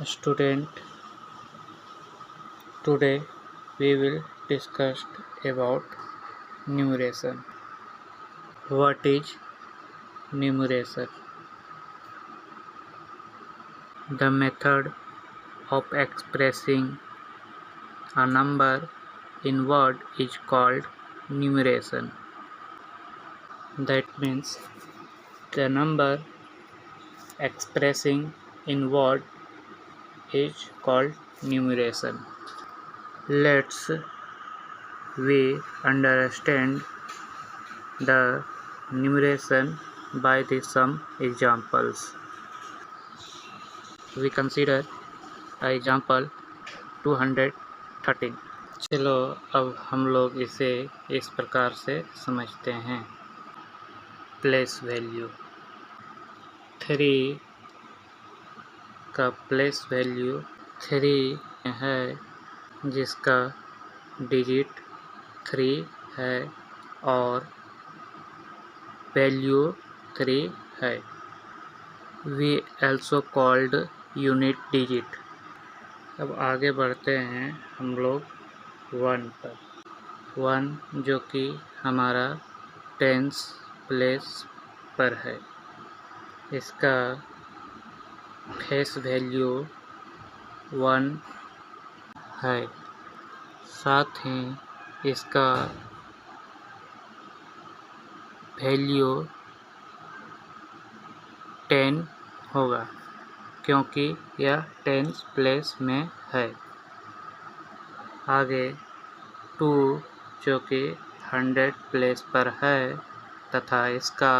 Student, today we will discuss about numeration. What is numeration? The method of expressing a number in word is called numeration. That means the number expressing in word is called numeration. Let's we understand the numeration by some examples. We consider example 213. चलो अब हम लोग इसे इस प्रकार से समझते हैं। प्लेस वैल्यू 3 का प्लेस वैल्यू 3 है, जिसका डिजिट 3 है और वैल्यू 3 है। We also called unit digit. अब आगे बढ़ते हैं हम लोग 1 पर। 1 जो कि हमारा टेंस प्लेस पर है, इसका फेस वैल्यू 1 है। साथ ही इसका वैल्यू 10 होगा, क्योंकि यह टेंस प्लेस में है। आगे 2 जो कि 100 प्लेस पर है तथा इसका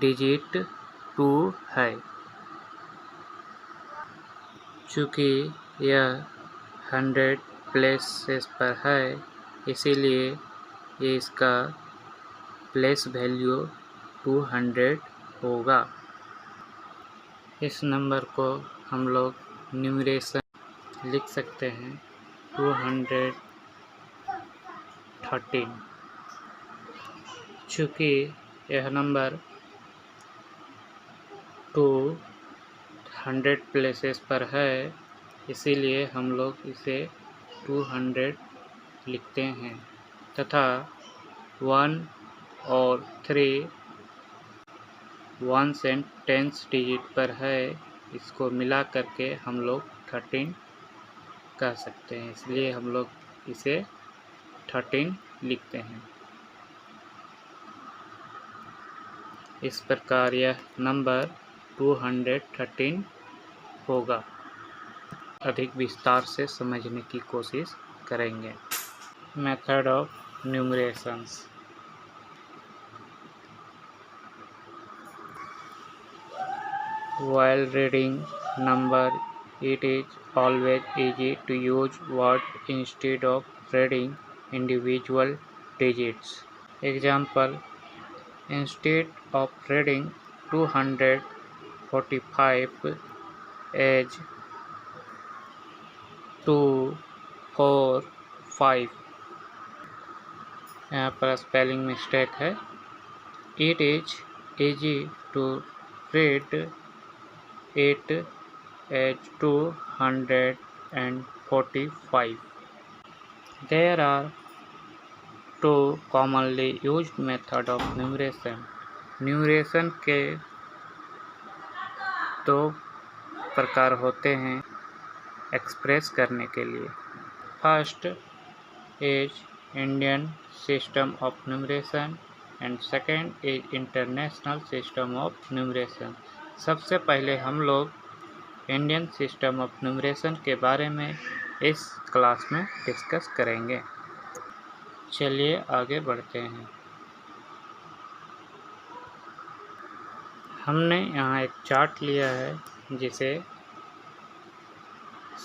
डिजिट 2 है। चूँकि यह 100 प्लेसेस पर है, इसीलिए ये इसका प्लेस वैल्यू 200 होगा। इस नंबर को हम लोग न्यूमरेशन लिख सकते हैं 213। चूँकि यह नंबर 200 प्लेसेस पर है, इसीलिए हम लोग इसे 200 लिखते हैं तथा 1 और 3 1 से 10 डिजिट पर है, इसको मिला करके हम लोग 13 कह सकते हैं, इसलिए हम लोग इसे 13 लिखते हैं। इस प्रकार यह नंबर 213 होगा। अधिक विस्तार से समझने की कोशिश करेंगे। Method of numerations. While reading number, it is always easy to use word instead of reading individual digits. Example: instead of reading 245 as 2, 4, 5, यहाँ पर स्पेलिंग मिस्टेक है। It is easy to read it as 245. There are two commonly used method of numeration. Numeration के दो प्रकार होते हैं express करने के लिए। First is Indian system of numeration and second is international system of numeration. सबसे पहले हम लोग इंडियन सिस्टम ऑफ न्यूमरेशन के बारे में इस क्लास में डिस्कस करेंगे। चलिए आगे बढ़ते हैं। हमने यहाँ एक चार्ट लिया है, जिसे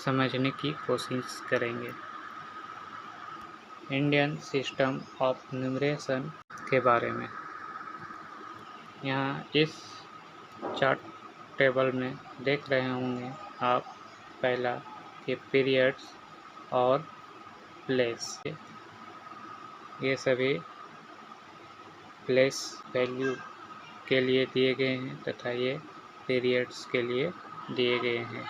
समझने की कोशिश करेंगे। इंडियन सिस्टम ऑफ न्यूमरेशन के बारे में यहाँ इस चार्ट टेबल में देख रहे होंगे आप। पहला के पीरियड्स और प्लेस, ये सभी प्लेस वैल्यू के लिए दिए गए हैं तथा ये पीरियड्स के लिए दिए गए हैं।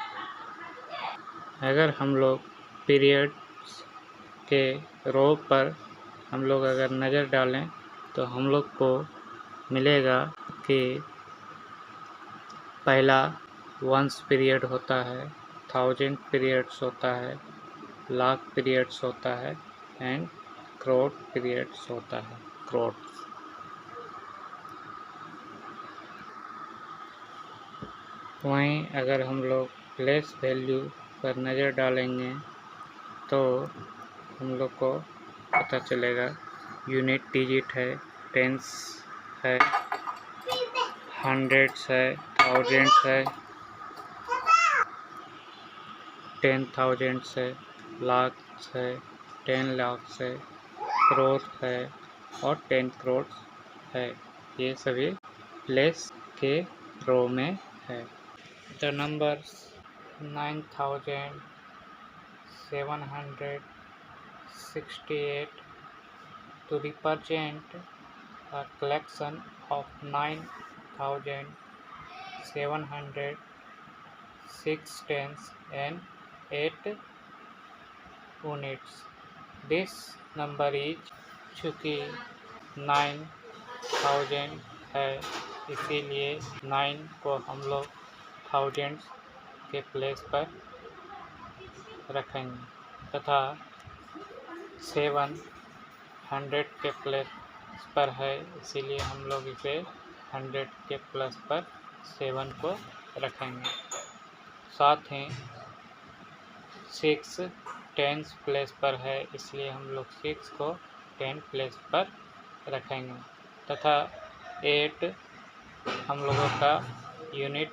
अगर हम लोग पीरियड्स के रो पर हम लोग अगर नज़र डालें तो हम लोग को मिलेगा कि पहला 1 पीरियड होता है, 1000 पीरियड्स होता है, लाख पीरियड्स होता है एंड करोड़ पीरियड्स होता है, करोड़। वहीं अगर हम लोग प्लेस वैल्यू पर नज़र डालेंगे तो हम लोग को पता चलेगा यूनिट डिजिट है, टेंस है, हंड्रेड्स है, थाउजेंड्स है, 10,000 है, लाख्स है, 10 लाख्स है, करोड़ है और 10 करोड़ है। ये सभी प्लेस के रो में है। The numbers 9,768 to represent a collection of 9,706 tens and 8 units. This number is, चूँकि 9,000 है इसीलिए 9 को हम लोग थाउजेंड्स के प्लेस पर रखेंगे तथा 7 100 के प्लेस पर है इसीलिए हम लोग इसे 100 के प्लस पर 7 को रखेंगे। साथ ही 6 10 प्लेस पर है इसलिए हम लोग 6 को 10 प्लेस पर रखेंगे तथा 8 हम लोगों का यूनिट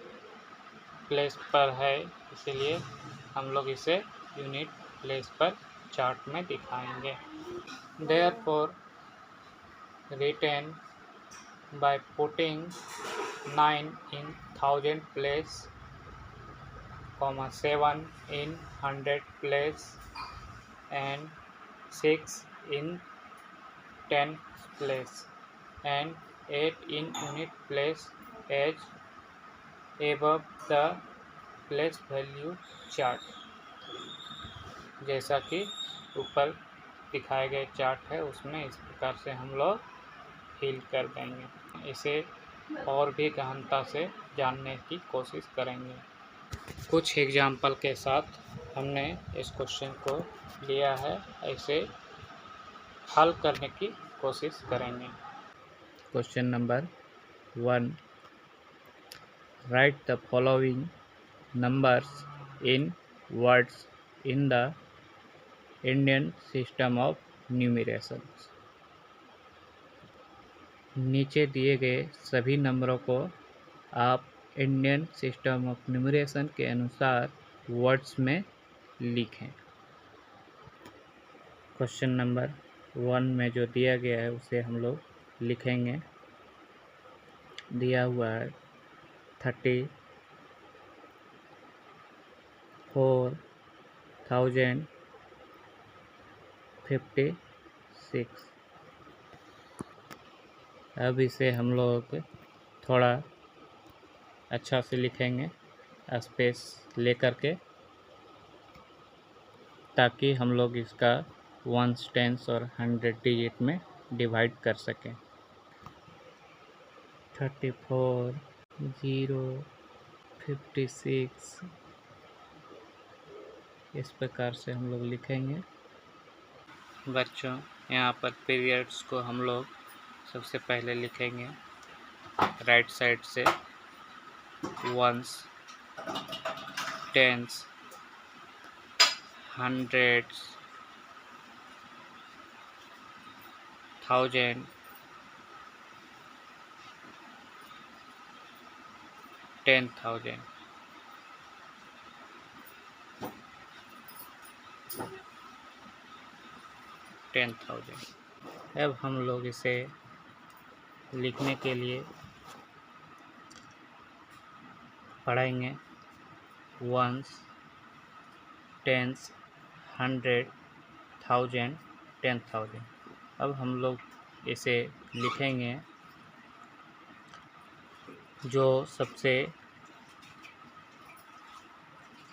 प्लेस पर है इसीलिए हम लोग इसे यूनिट प्लेस पर चार्ट में दिखाएंगे। Therefore, written by putting 9 in 1000 place, 7 in 100 place and 6 in 10 place and 8 in unit place as above the place value chart। जैसा कि ऊपर दिखाए गए चार्ट है उसमें इस प्रकार से हम लोग फिल कर देंगे। इसे और भी गहनता से जानने की कोशिश करेंगे। कुछ एग्जाम्पल के साथ हमने इस क्वेश्चन को लिया है, ऐसे हल करने की कोशिश करेंगे। Question number 1, right the following numbers in words in the Indian system of numeration. नीचे दिए गए सभी नंबरों को आप इंडियन सिस्टम ऑफ न्यूमरेशन के अनुसार वर्ड्स में लिखें। क्वेश्चन नंबर 1 में जो दिया गया है उसे हम लोग लिखेंगे। दिया हुआ है 34,056। अब इसे हम लोग थोड़ा अच्छा से लिखेंगे स्पेस लेकर के, ताकि हम लोग इसका 1s 10s और 100 डिजिट में डिवाइड कर सकें। 34,056 इस प्रकार से हम लोग लिखेंगे। बच्चों, यहाँ पर पीरियड्स को हम लोग सबसे पहले लिखेंगे राइट साइड से 1s 10s 100s 1000 10,000। अब हम लोग इसे लिखने के लिए पढ़ेंगे 1s 10s 100 1000 10,000। अब हम लोग इसे लिखेंगे जो सबसे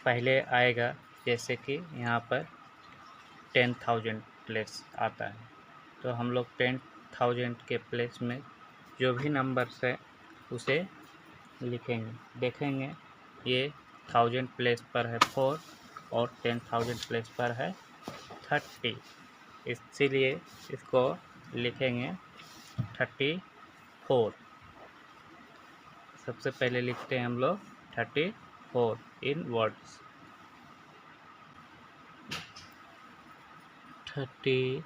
पहले आएगा, जैसे कि यहाँ पर 10,000 प्लेस आता है, तो हम लोग 10,000 के प्लेस में जो भी नंबर्स है उसे लिखेंगे। देखेंगे ये 1000 प्लेस पर है 4 और 10,000 प्लेस पर है 30, इसीलिए इसको लिखेंगे 34। सबसे पहले लिखते हैं हम लोग 34 इन वर्ड्स। 34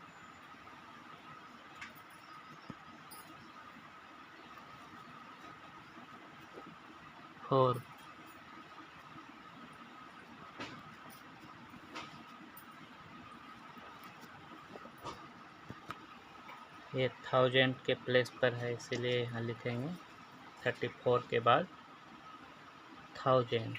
ये 1000 के प्लेस पर है, इसीलिए यहाँ लिखेंगे 34 के बाद 1000।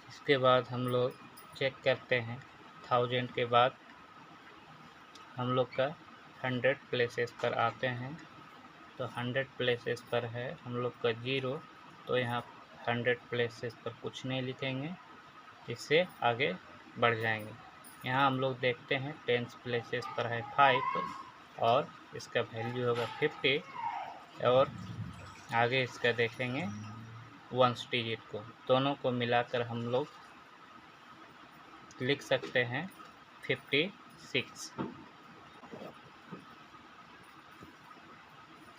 इसके बाद हम लोग चेक करते हैं 1000 के बाद हम लोग का 100 प्लेसेस पर आते हैं, तो 100 प्लेसेस पर है हम लोग का 0, तो यहाँ 100 प्लेसेस पर कुछ नहीं लिखेंगे, इससे आगे बढ़ जाएंगे। यहाँ हम लोग देखते हैं 10 प्लेसेस पर है 5 और इसका वैल्यू होगा 50, और आगे इसका देखेंगे 1 डिजिट को, दोनों को मिलाकर हम लोग लिख सकते हैं 56।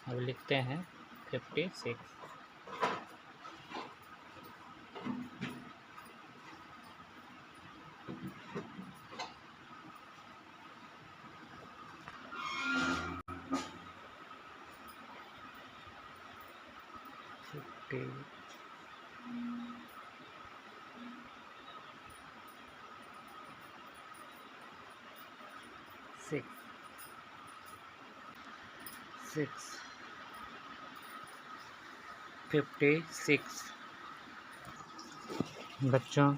अब लिखते हैं 56। सिक्स 56। बच्चों,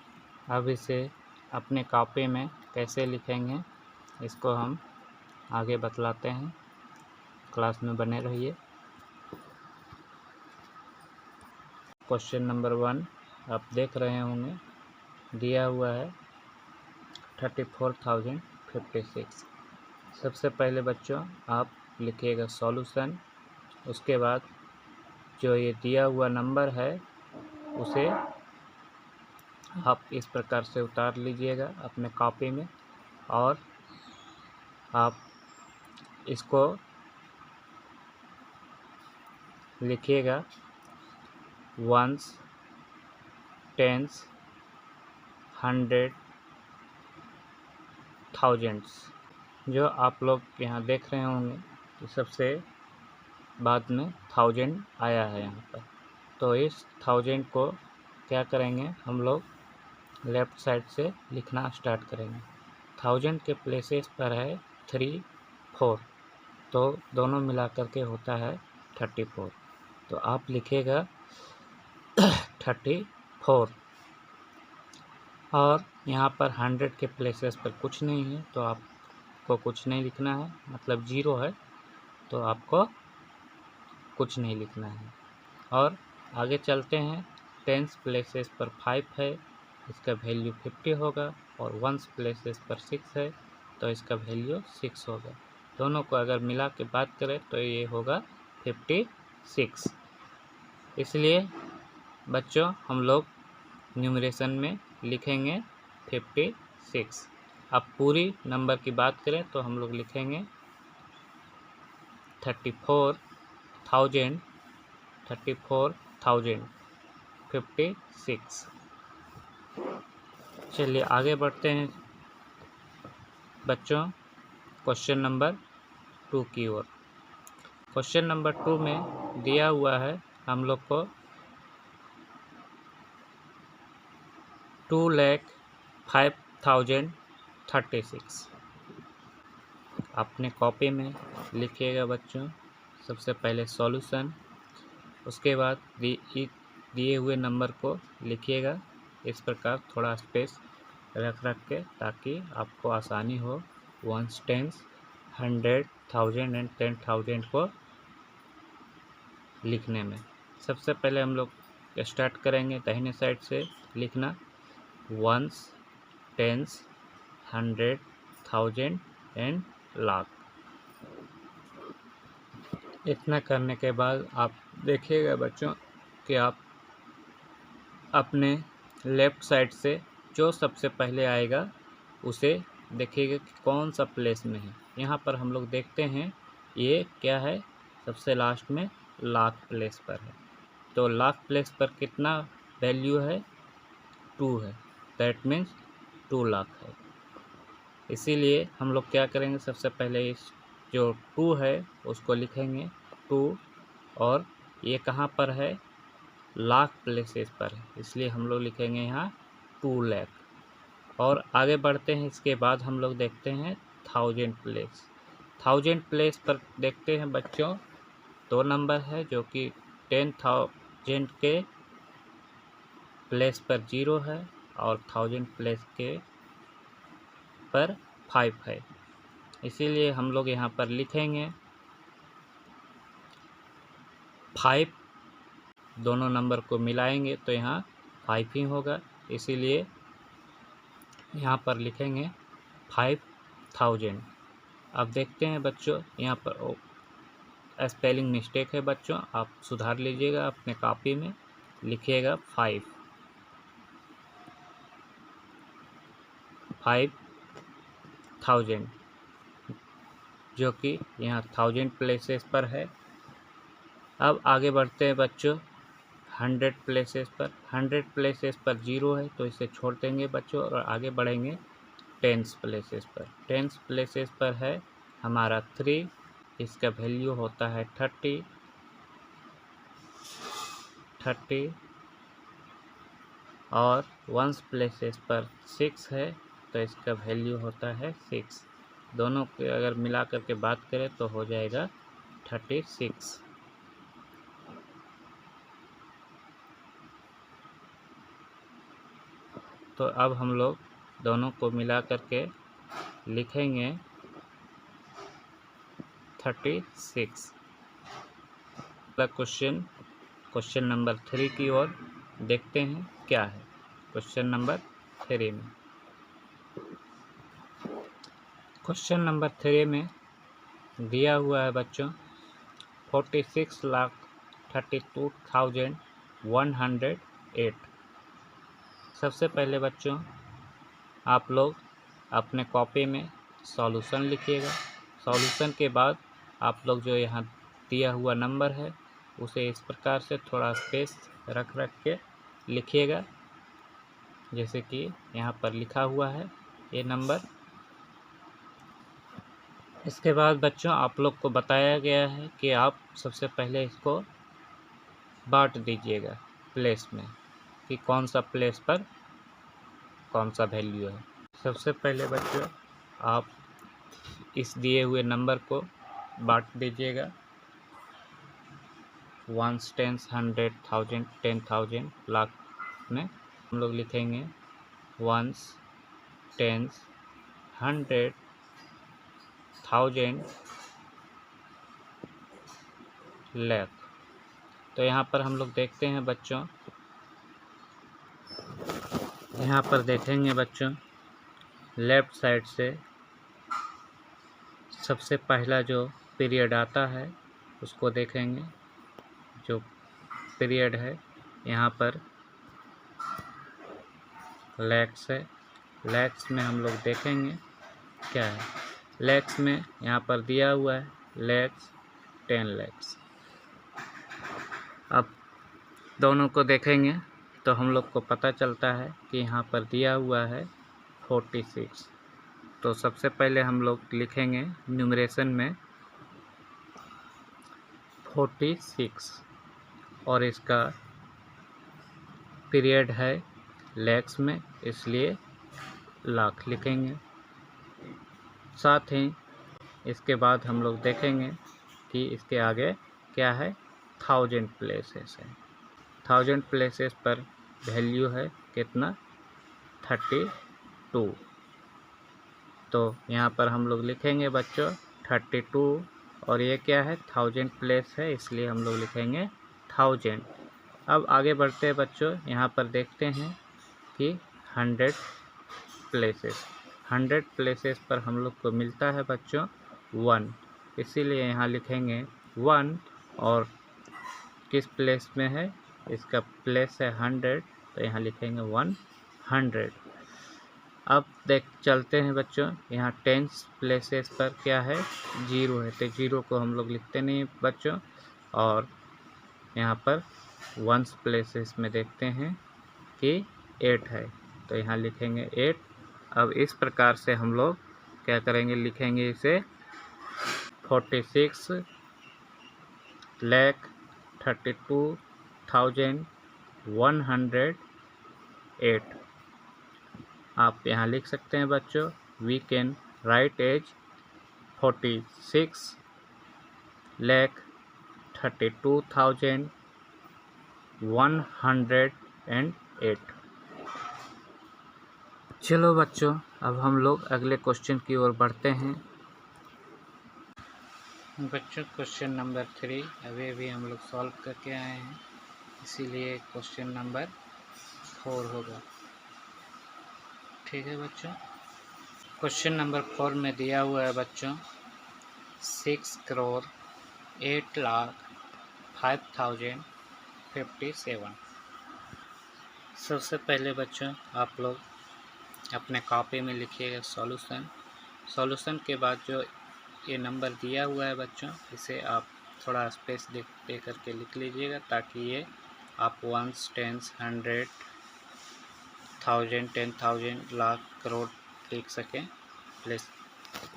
अब इसे अपने कॉपी में कैसे लिखेंगे इसको हम आगे बतलाते हैं, क्लास में बने रहिए। क्वेश्चन नंबर 1 आप देख रहे होंगे, दिया हुआ है 34,056। सबसे पहले बच्चों आप लिखिएगा सॉल्यूशन, उसके बाद जो ये दिया हुआ नंबर है उसे आप इस प्रकार से उतार लीजिएगा अपने कॉपी में, और आप इसको लिखिएगा 1s, 10s, 100, 1000s। जो आप लोग यहाँ देख रहे होंगे तो सबसे बाद में 1000 आया है यहाँ पर, तो इस 1000 को क्या करेंगे हम लोग लेफ़्ट साइड से लिखना स्टार्ट करेंगे। 1000 के प्लेसेस पर है 3, 4, तो दोनों मिलाकर के होता है 34, तो आप लिखेगा 34। और यहाँ पर 100 के प्लेसेस पर कुछ नहीं है, तो आपको कुछ नहीं लिखना है, मतलब 0 है तो आपको कुछ नहीं लिखना है। और आगे चलते हैं, 10 प्लेसेस पर 5 है, इसका वैल्यू 50 होगा, और 1 प्लेसेस पर 6 है तो इसका वैल्यू 6 होगा। दोनों को अगर मिला के बात करें तो ये होगा 56। इसलिए बच्चों हम लोग न्यूमरेशन में लिखेंगे 56। अब पूरी नंबर की बात करें तो हम लोग लिखेंगे 34,000, 56। चलिए आगे बढ़ते हैं बच्चों क्वेश्चन नंबर 2 की ओर। क्वेश्चन नंबर 2 में दिया हुआ है हम लोग को 2,05,036। अपने कॉपी में लिखिएगा बच्चों, सबसे पहले सॉल्यूशन, उसके बाद दिए हुए नंबर को लिखिएगा इस प्रकार, थोड़ा स्पेस रख के, ताकि आपको आसानी हो। 1s, 10s, 100, 1000 एंड 10,000 को लिखने में। सबसे पहले हम लोग स्टार्ट करेंगे दाहिने साइड से लिखना, वंस, टेंस, 100, 1000 एंड लाख। इतना करने के बाद आप देखिएगा बच्चों कि आप अपने लेफ़्ट साइड से जो सबसे पहले आएगा उसे देखिएगा कि कौन सा प्लेस में है। यहाँ पर हम लोग देखते हैं ये क्या है, सबसे लास्ट में लाख प्लेस पर है। तो लाख प्लेस पर कितना वैल्यू है, 2 है, दैट मीन्स 2 लाख है। इसीलिए हम लोग क्या करेंगे, सबसे पहले इस जो 2 है उसको लिखेंगे 2, और ये कहाँ पर है, लाख प्लेसेस पर है, इसलिए हम लोग लिखेंगे यहाँ 2 लाख। और आगे बढ़ते हैं, इसके बाद हम लोग देखते हैं 1000 प्लेस। 1000 प्लेस पर देखते हैं बच्चों 2 नंबर है, जो कि 10,000 के प्लेस पर 0 है और 1000 प्लेस के पर 5 है। इसीलिए हम लोग यहाँ पर लिखेंगे 5, दोनों नंबर को मिलाएंगे तो यहाँ 5 ही होगा, इसीलिए यहाँ पर लिखेंगे 5000। अब देखते हैं बच्चों, यहाँ पर स्पेलिंग मिस्टेक है बच्चों, आप सुधार लीजिएगा अपने कॉपी में, लिखिएगा 5000, जो कि यहाँ 1000 प्लेसेस पर है। अब आगे बढ़ते हैं बच्चों 100 प्लेसेस पर। 100 प्लेसेस पर 0 है तो इसे छोड़ देंगे बच्चों और आगे बढ़ेंगे 10 प्लेसेस पर। 10 प्लेसेस पर है हमारा 3, इसका वैल्यू होता है 30, और 1 प्लेसेस पर 6 है तो इसका वैल्यू होता है 6। दोनों के अगर मिला करके बात करें तो हो जाएगा 36। तो अब हम लोग दोनों को मिला करके लिखेंगे 36। क्वेश्चन नंबर 3 की ओर देखते हैं क्या है। क्वेश्चन नंबर 3 में, क्वेश्चन नंबर 3 में दिया हुआ है बच्चों 46,32,108। सबसे पहले बच्चों आप लोग अपने कॉपी में सॉल्यूशन लिखिएगा। सॉल्यूशन के बाद आप लोग जो यहाँ दिया हुआ नंबर है उसे इस प्रकार से थोड़ा स्पेस रख के लिखिएगा, जैसे कि यहाँ पर लिखा हुआ है ये नंबर। इसके बाद बच्चों आप लोग को बताया गया है कि आप सबसे पहले इसको बांट दीजिएगा प्लेस में, कि कौन सा प्लेस पर कौन सा वैल्यू है। सबसे पहले बच्चों आप इस दिए हुए नंबर को बांट दीजिएगा 1, 10, 100, 1000, 10,000, लाख में। हम लोग लिखेंगे 1, 10, 100, 1000, लाख। तो यहाँ पर हम लोग देखते हैं बच्चों, यहाँ पर देखेंगे बच्चों लेफ़्ट साइड से सबसे पहला जो पीरियड आता है उसको देखेंगे। जो पीरियड है यहाँ पर लैक्स है। लैक्स में हम लोग देखेंगे क्या है। लैक्स में यहाँ पर दिया हुआ है लैक्स, 10 लैक्स। अब दोनों को देखेंगे तो हम लोग को पता चलता है कि यहाँ पर दिया हुआ है 46। तो सबसे पहले हम लोग लिखेंगे न्यूमरेशन में 46 और इसका पीरियड है लैक्स में, इसलिए लाख लिखेंगे। साथ ही इसके बाद हम लोग देखेंगे कि इसके आगे क्या है, 1000 प्लेसेस है। 1000 प्लेसेस पर वैल्यू है कितना, 32। तो यहाँ पर हम लोग लिखेंगे बच्चों 32 और ये क्या है 1000 प्लेस है, इसलिए हम लोग लिखेंगे 1000। अब आगे बढ़ते हैं बच्चों, यहाँ पर देखते हैं कि 100 प्लेसेस, 100 प्लेसेस पर हम लोग को मिलता है बच्चों 1, इसीलिए यहाँ लिखेंगे 1 और किस प्लेस में है, इसका प्लेस है 100, तो यहाँ लिखेंगे 100। अब चलते हैं बच्चों, यहाँ 10 प्लेसेस पर क्या है 0 है, तो 0 को हम लोग लिखते नहीं बच्चों। और यहाँ पर 1 प्लेसेस में देखते हैं कि 8 है, तो यहाँ लिखेंगे 8। अब इस प्रकार से हम लोग क्या करेंगे, लिखेंगे इसे 46,32,108। आप यहाँ लिख सकते हैं बच्चों, वी कैन राइट एज 46,32,108। चलो बच्चों, अब हम लोग अगले क्वेश्चन की ओर बढ़ते हैं। बच्चों क्वेश्चन नंबर 3 अभी हम लोग सॉल्व करके आए हैं, इसीलिए क्वेश्चन नंबर 4 होगा। ठीक है बच्चों, क्वेश्चन नंबर 4 में दिया हुआ है बच्चों 6,08,05,057। सबसे पहले बच्चों आप लोग अपने कॉपी में लिखिएगा सॉल्यूशन के बाद जो ये नंबर दिया हुआ है बच्चों, इसे आप थोड़ा स्पेस दे करके लिख लीजिएगा, ताकि ये आप 1s, 10s, 100, 1000, 10,000, लाख, करोड़ लिख सकें,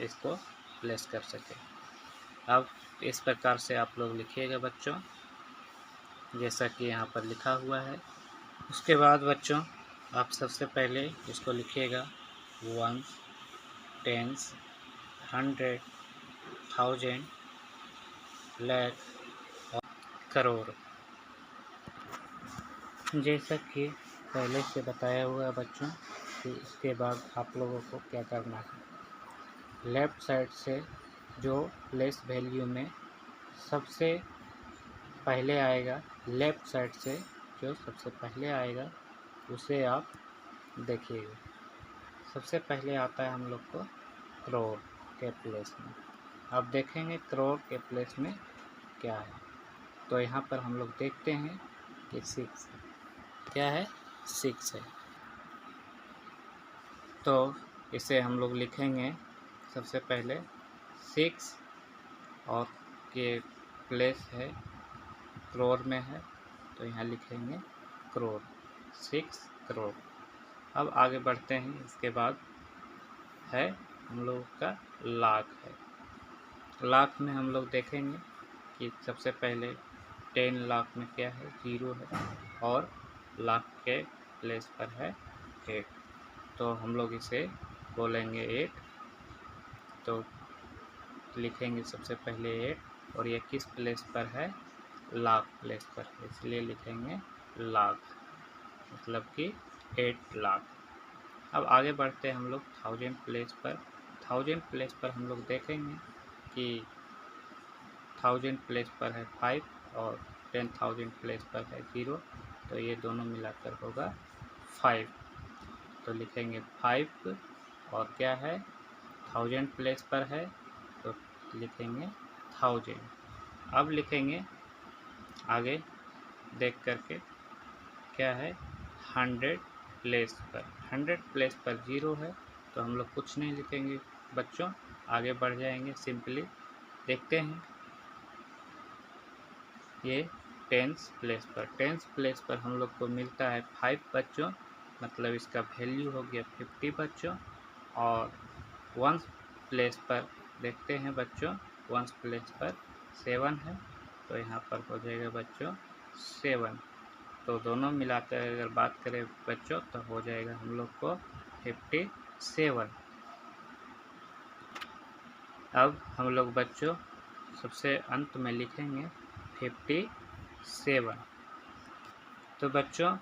इसको प्लेस कर सकें। अब इस प्रकार से आप लोग लिखिएगा बच्चों, जैसा कि यहाँ पर लिखा हुआ है। उसके बाद बच्चों आप सबसे पहले इसको लिखिएगा 1s, 10s, 100, 1000, लाख और करोड़। जैसा कि पहले से बताया हुआ है बच्चों कि इसके बाद आप लोगों को क्या करना है, लेफ़्ट साइड से जो प्लेस वैल्यू में सबसे पहले आएगा, लेफ़्ट साइड से जो सबसे पहले आएगा उसे आप देखिएगा। सबसे पहले आता है हम लोग को करोड़ के प्लेस में। अब देखेंगे करोड़ के प्लेस में क्या है, तो यहाँ पर हम लोग देखते हैं कि 6 क्या है, 6 है, तो इसे हम लोग लिखेंगे सबसे पहले 6 और के प्लेस है करोड़ में है, तो यहाँ लिखेंगे करोड़, 6 करोड़। अब आगे बढ़ते हैं, इसके बाद है हम लोग का लाख है। लाख में हम लोग देखेंगे कि सबसे पहले 10 लाख में क्या है, 0 है, और लाख के प्लेस पर है 8, तो हम लोग इसे बोलेंगे 8, तो लिखेंगे सबसे पहले 8, और ये किस प्लेस पर है, लाख प्लेस पर, इसलिए लिखेंगे लाख, मतलब कि 8 लाख। अब आगे बढ़ते हैं हम लोग 1000 प्लेस पर। 1000 प्लेस पर हम लोग देखेंगे कि 1000 प्लेस पर है 5 और 10,000 प्लेस पर है 0, तो ये दोनों मिलाकर होगा 5, तो लिखेंगे 5, और क्या है 1000 प्लेस पर है, तो लिखेंगे 1000। अब लिखेंगे आगे देख करके क्या है 100 प्लेस पर, 100 प्लेस पर 0 है, तो हम लोग कुछ नहीं लिखेंगे बच्चों, आगे बढ़ जाएंगे। सिंपली देखते हैं ये 10 प्लेस पर, 10 प्लेस पर हम लोग को मिलता है 5 बच्चों, मतलब इसका वैल्यू हो गया 50 बच्चों। और 1 प्लेस पर देखते हैं बच्चों, 1 प्लेस पर 7 है, तो यहाँ पर हो जाएगा बच्चों 7, तो दोनों मिलाकर अगर बात करें बच्चों तो हो जाएगा हम लोग को 57। अब हम लोग बच्चों सबसे अंत में लिखेंगे 57। तो बच्चों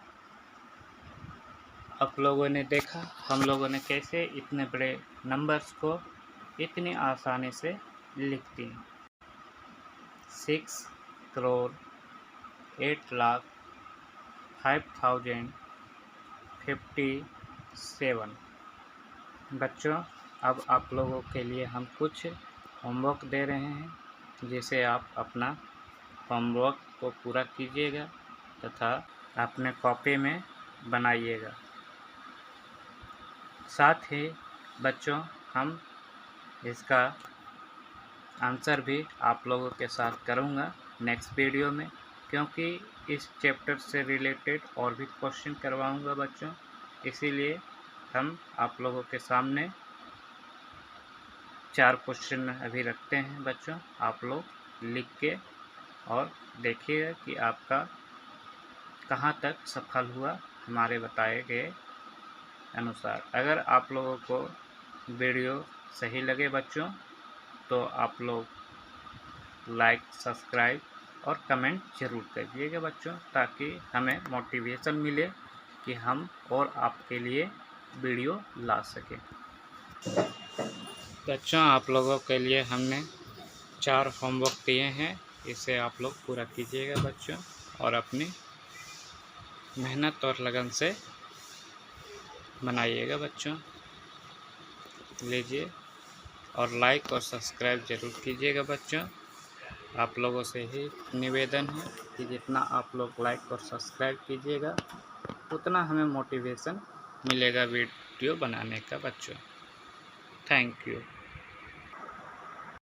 आप लोगों ने देखा हम लोगों ने कैसे इतने बड़े नंबर्स को इतनी आसानी से लिखती हैं। 6,08,05,057। बच्चों, अब आप लोगों के लिए हम कुछ होमवर्क दे रहे हैं, जिसे आप अपना होमवर्क को पूरा कीजिएगा तथा अपने कॉपी में बनाइएगा। साथ ही बच्चों, हम इसका आंसर भी आप लोगों के साथ करूँगा नेक्स्ट वीडियो में, क्योंकि इस चैप्टर से रिलेटेड और भी क्वेश्चन करवाऊँगा बच्चों। इसीलिए हम आप लोगों के सामने 4 क्वेश्चन अभी रखते हैं बच्चों। आप लोग लिख के और देखिएगा कि आपका कहाँ तक सफल हुआ हमारे बताए गए अनुसार। अगर आप लोगों को वीडियो सही लगे बच्चों, तो आप लोग लाइक, सब्सक्राइब और कमेंट ज़रूर करिएगा बच्चों, ताकि हमें मोटिवेशन मिले कि हम और आपके लिए वीडियो ला सकें। बच्चों, आप लोगों के लिए हमने 4 होमवर्क दिए हैं, इसे आप लोग पूरा कीजिएगा बच्चों, और अपनी मेहनत और लगन से बनाइएगा बच्चों। लीजिए, और लाइक और सब्सक्राइब ज़रूर कीजिएगा बच्चों। आप लोगों से ही निवेदन है कि जितना आप लोग लाइक और सब्सक्राइब कीजिएगा, उतना हमें मोटिवेशन मिलेगा वीडियो बनाने का बच्चों। Thank you.